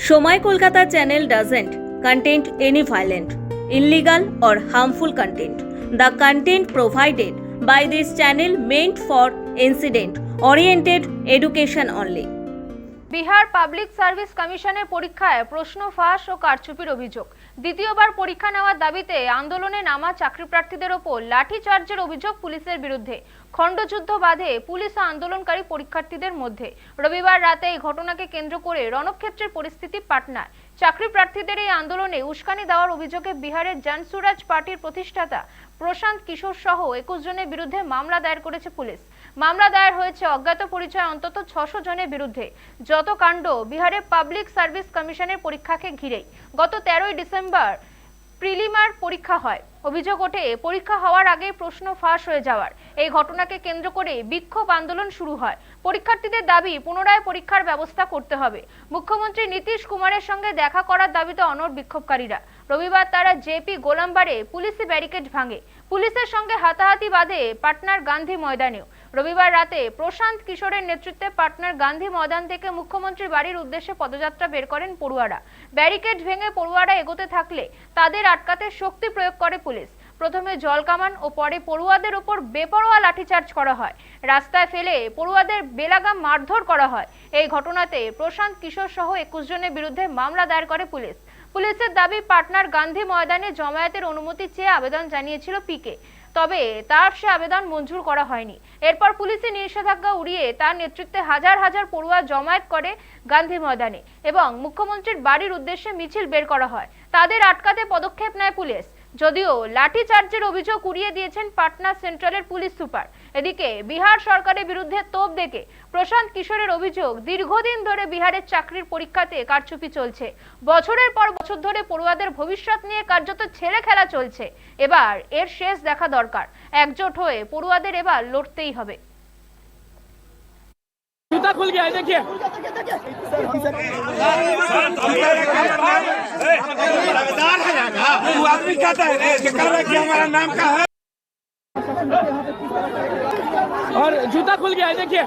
Shomai Kolkata channel doesn't contain any violent, illegal or harmful content. The content provided by this channel meant for incident-oriented education only. Bihar public service কমিশনের পরীক্ষায় প্রশ্ন ফাঁস ও কারচুপির অভিযোগ। দ্বিতীয়বার পরীক্ষা নেওয়ার দাবিতে আন্দোলনে নামা চাকরিপ্রার্থীদের ওপর লাঠিচার্জের অভিযোগ পুলিশের বিরুদ্ধে। খণ্ডযুদ্ধ বাধে পুলিশ ও আন্দোলনকারী পরীক্ষার্থীদের মধ্যে। রবিবার রাতে এই ঘটনাকে কেন্দ্র করে রণক্ষেত্রের পরিস্থিতি পাটনায়। চাকরিপ্রার্থীদের এই আন্দোলনে উস্কানি দেওয়ার অভিযোগে বিহারের জনসুরাজ পার্টির প্রতিষ্ঠাতা প্রশান্ত কিশোর সহ 21 জনের বিরুদ্ধে মামলা দায়ের করেছে পুলিশ। মামলা দায়ের হয়েছে অজ্ঞাত পরিচয় অন্তত 600 জনের বিরুদ্ধে। যত কাণ্ড বিহারের পাবলিক সার্ভিস কমিশনের পরীক্ষাকে ঘিরেই। গত 13 ডিসেম্বর প্রিলিমার পরীক্ষা হয়। অভিযোগ ওঠে পরীক্ষা হওয়ার আগে প্রশ্ন ফাঁস হয়ে যাওয়ার। এই ঘটনাকে কেন্দ্র করে বিক্ষোভ আন্দোলন শুরু হয়। পরীক্ষার্থীদের দাবি পুনরায় পরীক্ষার ব্যবস্থা করতে হবে। মুখ্যমন্ত্রী নীতিশ কুমারের সঙ্গে দেখা করার দাবিতে অনড় বিক্ষোভকারীরা। রবিবার তারা জেপি গোলামবাড়ে পুলিশি ব্যারিকেড ভাঙে। পুলিশের সঙ্গে হাতাহাতি বাধে পাটনার গান্ধী ময়দানেও। রবিবার রাতে প্রশান্ত কিশোরের নেতৃত্বে পাটনার গান্ধী ময়দান থেকে মুখ্যমন্ত্রীর বাড়ির উদ্দেশ্যে পদযাত্রা বের করেন পড়ুয়ারা। ব্যারিকেড ভেঙে পড়ুয়ারা এগোতে থাকলে তাদের আটকাতে শক্তি প্রয়োগ করে পুলিশ। প্রথমে জলকামান ও পরে পড়ুয়াদের উপর বেপরোয়া লাঠিচার্জ করা হয়। রাস্তায় ফেলে পড়ুয়াদের বেলাগাম মারধর করা হয়। এই ঘটনাতে প্রশান্ত কিশোর সহ 21 জনের বিরুদ্ধে মামলা দায়ের করে পুলিশ। পুলিশের দাবি পাটনার গান্ধী ময়দানে জমায়েতের অনুমতি চেয়ে আবেদন জানিয়েছিল পিকে, তবে তার সে আবেদন মঞ্জুর করা হয়নি। এরপর পুলিশি নিষেধাজ্ঞা উড়িয়ে তার নেতৃত্বে হাজার হাজার পড়ুয়া জমায়েত করে গান্ধী ময়দানে এবং মুখ্যমন্ত্রীর বাড়ির উদ্দেশ্যে মিছিল বের করা হয়। তাদের আটকাতে পদক্ষেপ নেয় পুলিশ, যদিও লাঠিচার্জের অভিযোগ উড়িয়ে দিয়েছেন পাটনা সেন্ট্রালের পুলিশ সুপার। এদিকে বিহার সরকারের বিরুদ্ধে তোপ দেখে প্রশান্ত কিশোরের অভিযোগ, দীর্ঘদিন ধরে বিহারের চাকরির পরীক্ষাতে কারচুপি চলছে। বছরের পর বছর ধরে পড়ুয়াদের ভবিষ্যৎ নিয়ে কার্যত ছেলে খেলা চলছে। এবার এর শেষ দেখা দরকার। একজোট হয়ে পড়ুয়াদের এবার লড়তেই হবে। जूता खुल गया है, देखिए। वो आदमी कहता है कि हमारा नाम का है और जूता खुल गया है, देखिए।